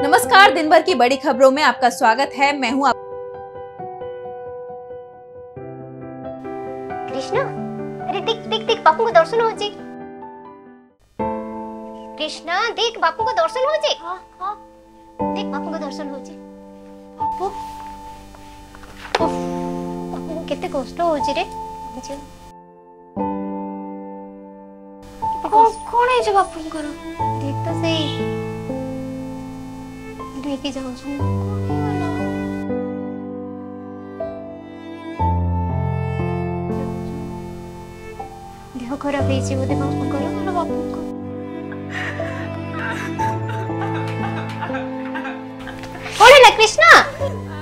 नमस्कार, दिन भर की बड़ी खबरों में आपका स्वागत है। मैं हूं कृष्णा। अरे देख देख देख, बापू को दर्शन होची। कृष्णा देख, बापू को दर्शन होची। हां देख, बापू को दर्शन होची। बापू ओफ, बापू को केते कष्ट होची रे। कौन है जे बापू को? देख तो सही लेके जाओ। देह खराब होइछि बोले बापू को। बापू को कौन है कृष्णा?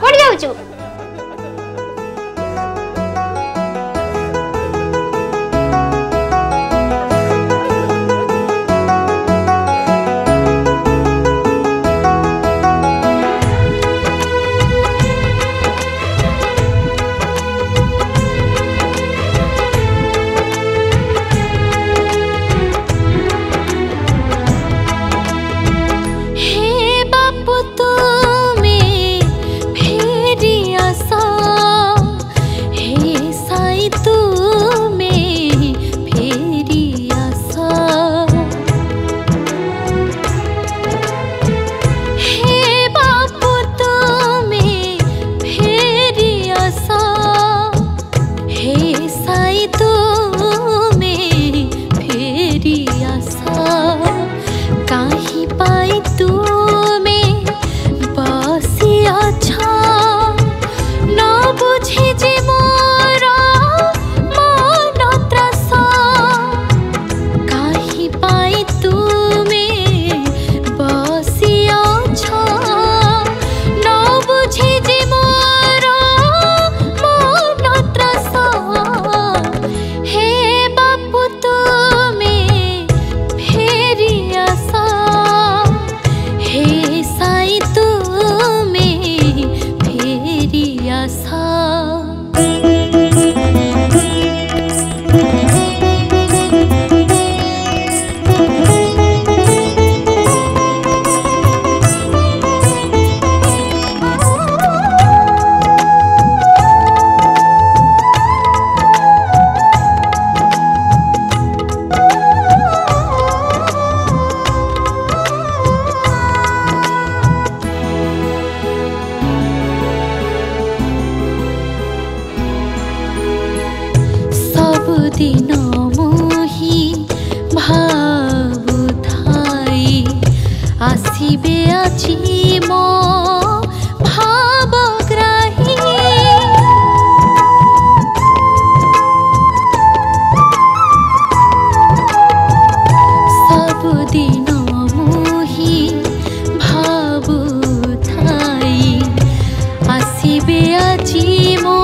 कौन जाऊछु? दिन मोही भावुथाई आसिबे आछि मो भावग्राही। सब दिन मोही भावुथाई आसिबे आछि मो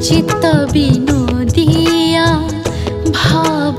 चित्त विनोदिया भाव